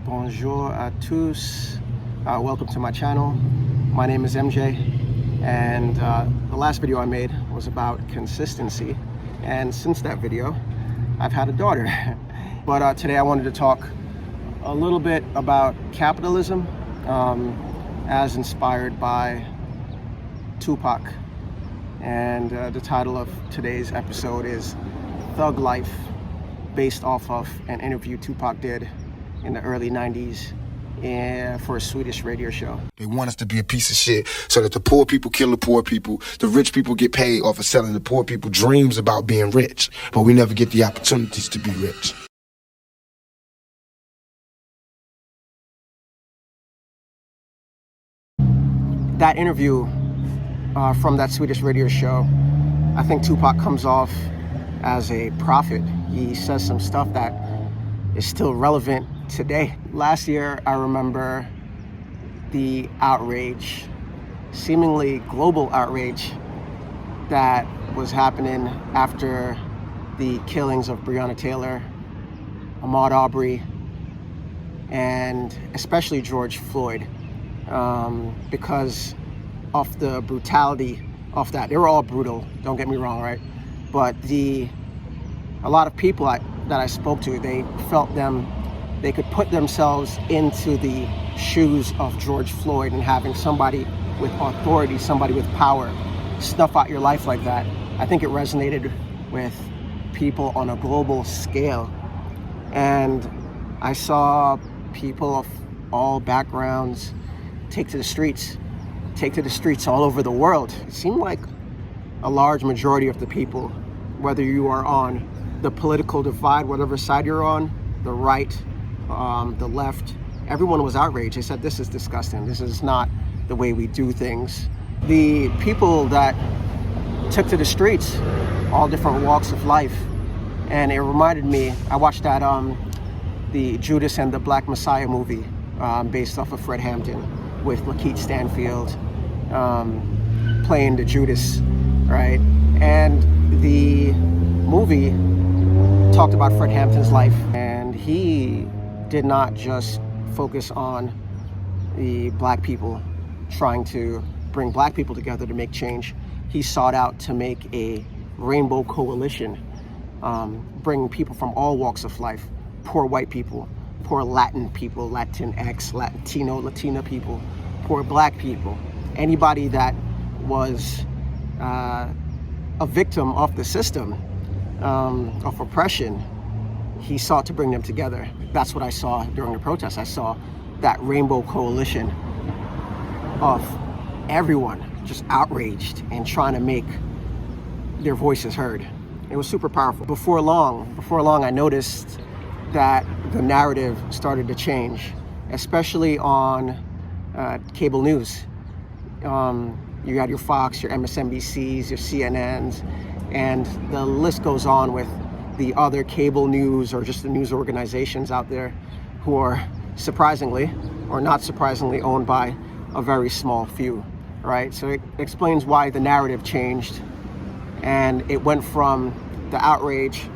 Bonjour à tous. Welcome to my channel. My name is MJ, and the last video I made was about consistency. And since that video, I've had a daughter. But today I wanted to talk a little bit about capitalism, as inspired by Tupac. And the title of today's episode is Thug Life, based off of an interview Tupac did in the early 90s for a Swedish radio show. They want us to be a piece of shit so that the poor people kill the poor people, the rich people get paid off of selling the poor people dreams about being rich, but we never get the opportunities to be rich. That interview from that Swedish radio show, I think Tupac comes off as a prophet. He says some stuff that is still relevant today. Last year, I remember the outrage, seemingly global outrage, that was happening after the killings of Breonna Taylor, Ahmaud Arbery, and especially George Floyd, because of the brutality of that. They were all brutal, don't get me wrong, right? But a lot of people that I spoke to, they felt they could put themselves into the shoes of George Floyd, and having somebody with authority, somebody with power, snuff out your life like that. I think it resonated with people on a global scale. And I saw people of all backgrounds take to the streets all over the world. It seemed like a large majority of the people, whether you are on the political divide, whatever side you're on, the right, the left, everyone was outraged. They said, this is disgusting. This is not the way we do things. The people that took to the streets, all different walks of life, and it reminded me, I watched that, the Judas and the Black Messiah movie, based off of Fred Hampton, with Lakeith Stanfield playing the Judas, right? And the movie talked about Fred Hampton's life, and he did not just focus on the black people, trying to bring black people together to make change. He sought out to make a rainbow coalition, bringing people from all walks of life, poor white people, poor Latin people, Latinx, Latino, Latina people, poor black people, anybody that was a victim of the system, of oppression. He sought to bring them together. That's what I saw during the protest. I saw that rainbow coalition of everyone just outraged and trying to make their voices heard. It was super powerful. Before long, I noticed that the narrative started to change, especially on cable news. You had your Fox, your MSNBCs, your CNNs, and the list goes on with the other cable news or just the news organizations out there who are surprisingly or not surprisingly owned by a very small few, right? So it explains why the narrative changed, and it went from the outrage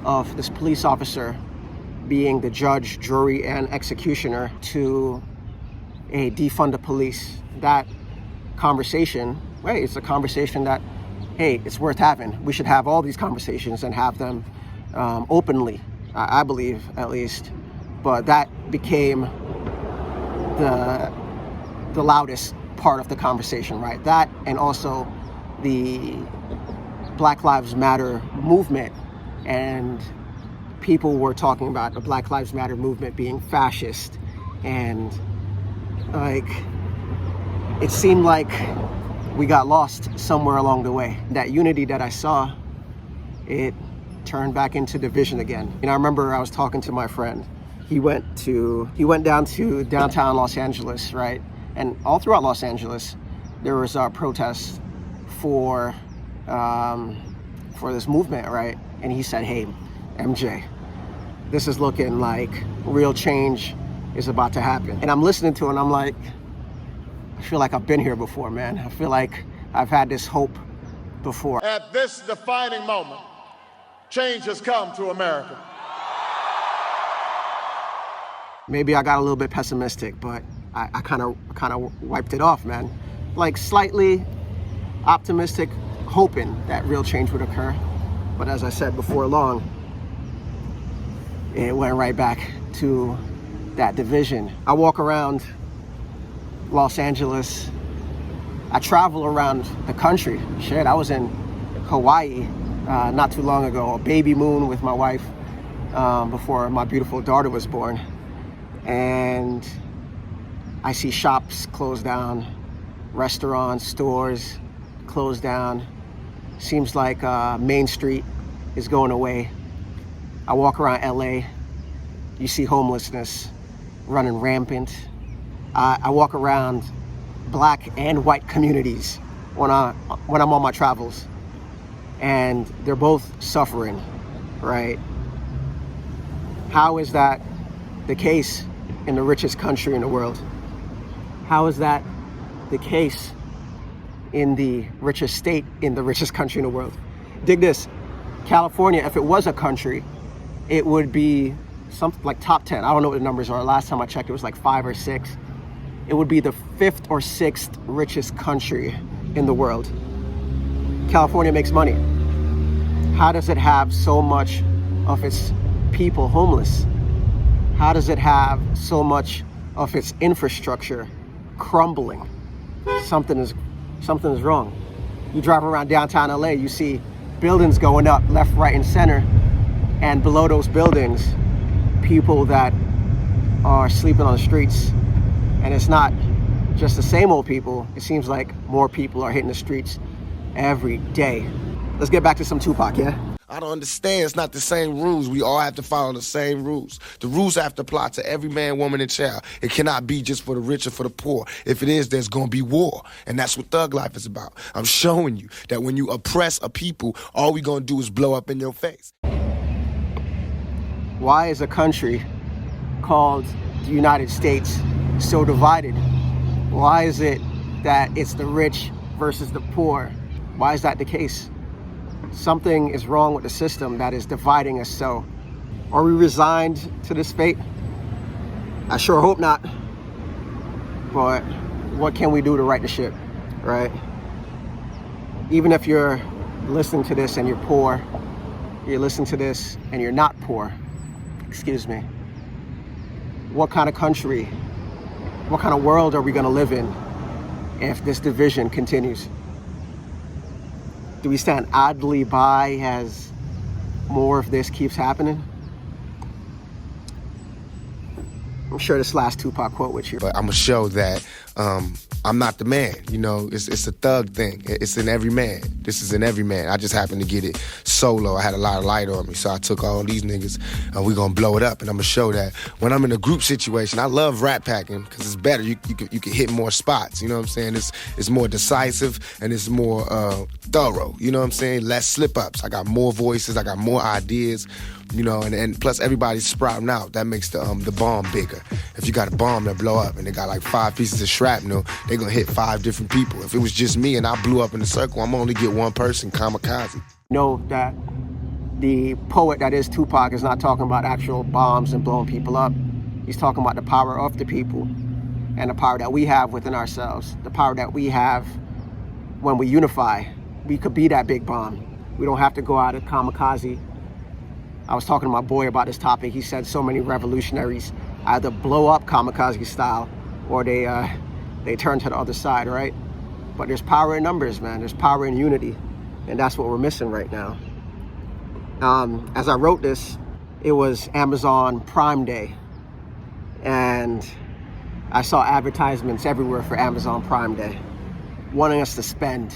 of this police officer being the judge, jury, and executioner to a defund the police. That conversation, right, it's a conversation that, hey, it's worth having. We should have all these conversations and have them openly, I believe, at least. But that became the loudest part of the conversation, right? That, and also the Black Lives Matter movement, and people were talking about the Black Lives Matter movement being fascist, and like, it seemed like we got lost somewhere along the way. That unity that I saw, it turned back into division again. And I remember I was talking to my friend. He went down to downtown Los Angeles, right? And all throughout Los Angeles, there was protests for this movement, right? And he said, hey, MJ, this is looking like real change is about to happen. And I'm listening to it and I'm like, I feel like I've been here before, man. I feel like I've had this hope before. At this defining moment, change has come to America. Maybe I got a little bit pessimistic, but I kind of wiped it off, man. Like slightly optimistic, hoping that real change would occur. But as I said before long, it went right back to that division. I walk around Los Angeles. I travel around the country. Shit, I was in Hawaii not too long ago, a baby moon with my wife before my beautiful daughter was born. And I see shops closed down, restaurants, stores closed down. Seems like Main Street is going away. I walk around LA, you see homelessness running rampant. I walk around black and white communities when I'm on my travels, and they're both suffering, right? How is that the case in the richest country in the world? How is that the case in the richest state in the richest country in the world? Dig this. California, if it was a country, it would be something like top 10. I don't know what the numbers are. Last time I checked, it was like 5 or 6. It would be the 5th or 6th richest country in the world. California makes money. How does it have so much of its people homeless? How does it have so much of its infrastructure crumbling? Something is wrong. You drive around downtown LA, you see buildings going up left, right, and center, and below those buildings, people that are sleeping on the streets. And it's not just the same old people. It seems like more people are hitting the streets every day. Let's get back to some Tupac, yeah? I don't understand. It's not the same rules. We all have to follow the same rules. The rules have to apply to every man, woman, and child. It cannot be just for the rich or for the poor. If it is, there's going to be war. And that's what thug life is about. I'm showing you that when you oppress a people, all we going to do is blow up in your face. Why is a country called the United States so divided? Why is it that it's the rich versus the poor? Why is that the case? Something is wrong with the system that is dividing us so. Are we resigned to this fate? I sure hope not. But what can we do to right the ship, right? Even if you're listening to this and you're poor, you're listening to this and you're not poor, excuse me. What kind of country, what kind of world are we gonna live in if this division continues? Do we stand idly by as more of this keeps happening? I'm sure this last Tupac quote with you. But I'm going to show that I'm not the man. You know, it's a thug thing. It's in every man. This is in every man. I just happened to get it solo. I had a lot of light on me, so I took all these niggas and we going to blow it up. And I'm going to show that when I'm in a group situation, I love rat packing because it's better. You can hit more spots. You know what I'm saying? It's more decisive and it's more thorough. You know what I'm saying? Less slip-ups. I got more voices. I got more ideas. You know, and plus everybody's sprouting out. That makes the bomb bigger. If you got a bomb that blow up and they got like 5 pieces of shrapnel, they gonna hit 5 different people. If it was just me and I blew up in a circle, I'm only get one person, kamikaze. Know that the poet that is Tupac is not talking about actual bombs and blowing people up. He's talking about the power of the people and the power that we have within ourselves, the power that we have when we unify. We could be that big bomb. We don't have to go out as kamikaze. I was talking to my boy about this topic. He said so many revolutionaries either blow up kamikaze style or they turn to the other side, right? But there's power in numbers, man. There's power in unity. And that's what we're missing right now. As I wrote this, it was Amazon Prime Day. And I saw advertisements everywhere for Amazon Prime Day, wanting us to spend.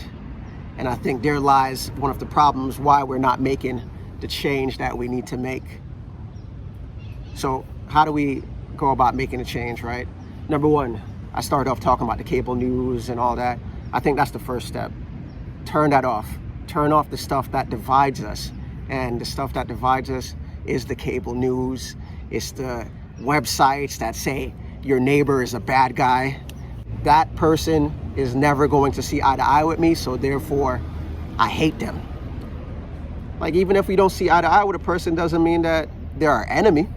And I think there lies one of the problems why we're not making the change that we need to make. So how do we go about making a change, right? Number one, I started off talking about the cable news and all that. I think that's the first step. Turn that off. Turn off the stuff that divides us. And the stuff that divides us is the cable news. It's the websites that say your neighbor is a bad guy. That person is never going to see eye to eye with me, so therefore I hate them. Like, even if we don't see eye to eye with a person, doesn't mean that they're our enemy.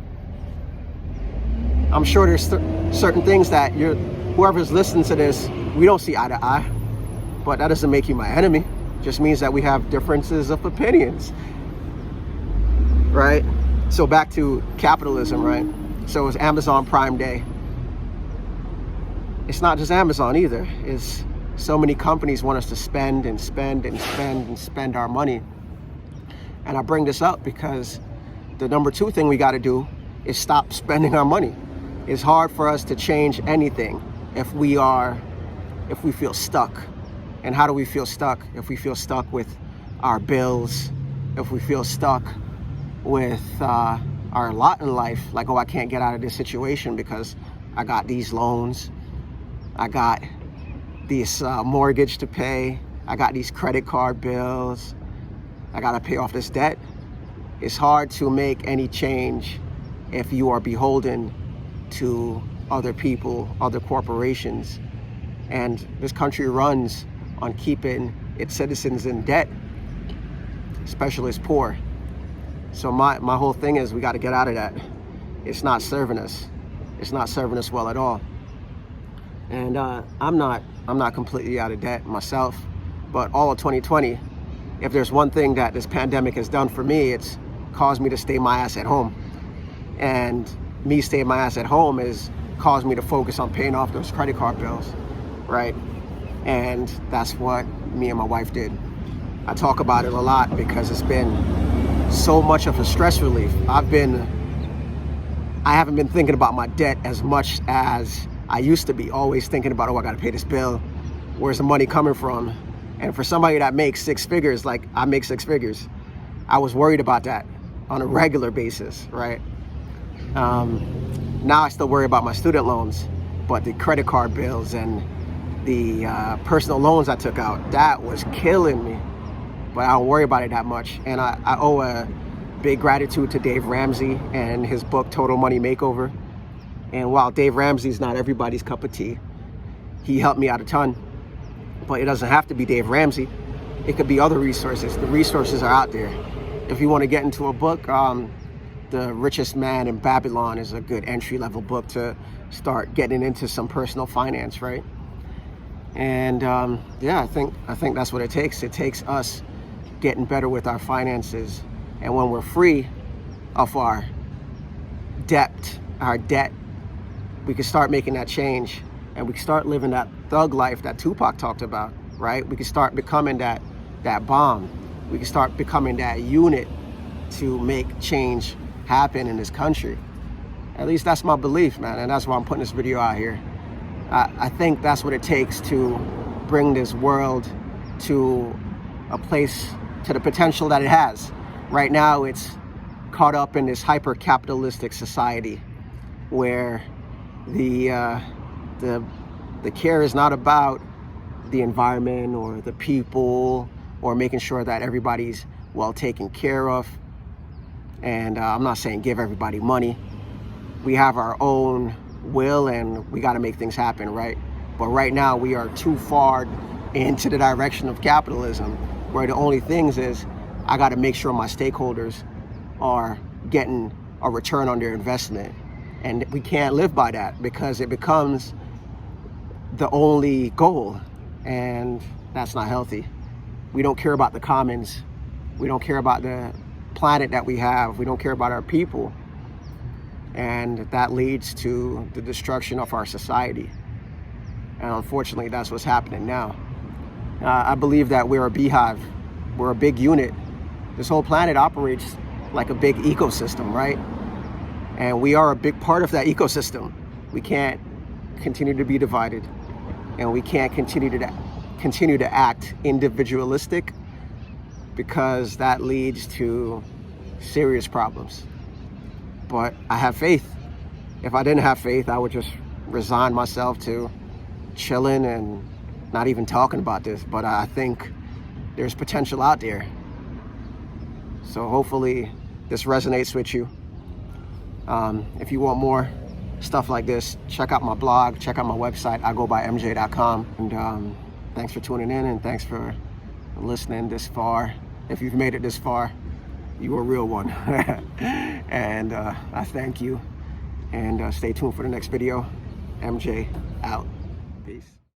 I'm sure there's certain things that whoever's listening to this, we don't see eye to eye, but that doesn't make you my enemy. It just means that we have differences of opinions, right? So back to capitalism, right? So it's Amazon Prime Day. It's not just Amazon either. It's so many companies want us to spend and spend and spend and spend our money. And I bring this up because the number two thing we got to do is stop spending our money. It's hard for us to change anything if we feel stuck. And how do we feel stuck? If we feel stuck with our bills, if we feel stuck with our lot in life, like, oh, I can't get out of this situation because I got these loans, I got this mortgage to pay, I got these credit card bills, I gotta pay off this debt. It's hard to make any change if you are beholden to other people, other corporations. And this country runs on keeping its citizens in debt, especially its poor. So my whole thing is we gotta get out of that. It's not serving us. It's not serving us well at all. And I'm not completely out of debt myself, but all of 2020, if there's one thing that this pandemic has done for me, it's caused me to stay my ass at home. And me staying my ass at home has caused me to focus on paying off those credit card bills, right? And that's what me and my wife did. I talk about it a lot because it's been so much of a stress relief. I haven't been thinking about my debt as much as I used to be, always thinking about, oh, I gotta pay this bill. Where's the money coming from? And for somebody that makes six figures, like I make six figures, I was worried about that on a regular basis, right? Now I still worry about my student loans, but the credit card bills and the personal loans I took out, that was killing me. But I don't worry about it that much. And I owe a big gratitude to Dave Ramsey and his book, Total Money Makeover. And while Dave Ramsey's not everybody's cup of tea, he helped me out a ton. But it doesn't have to be Dave Ramsey. It could be other resources. The resources are out there. If you want to get into a book, The Richest Man in Babylon is a good entry-level book to start getting into some personal finance, right? And yeah, I think that's what it takes. It takes us getting better with our finances. And when we're free of our debt, we can start making that change. And we can start living that thug life that Tupac talked about, right? We can start becoming that bomb. We can start becoming that unit to make change happen in this country. At least that's my belief, man. And that's why I'm putting this video out here. I think that's what it takes to bring this world to a place, to the potential that it has. Right now, it's caught up in this hyper-capitalistic society where the care is not about the environment or the people or making sure that everybody's well taken care of. And I'm not saying give everybody money. We have our own will and we got to make things happen, right? But right now we are too far into the direction of capitalism, where the only things is I got to make sure my stakeholders are getting a return on their investment. And we can't live by that because it becomes the only goal, and that's not healthy. We don't care about the commons. We don't care about the planet that we have. We don't care about our people. And that leads to the destruction of our society. And unfortunately, that's what's happening now. I believe that we're a beehive. We're a big unit. This whole planet operates like a big ecosystem, right? And we are a big part of that ecosystem. We can't continue to be divided, and we can't continue to act individualistic, because that leads to serious problems. But I have faith. If I didn't have faith, I would just resign myself to chilling and not even talking about this. But I think there's potential out there. So hopefully this resonates with you. If you want more stuff like this, check out my blog, check out my website, igobymj.com. And thanks for tuning in, and thanks for listening this far. If you've made it this far, you're a real one. And I thank you. And stay tuned for the next video. MJ out. Peace.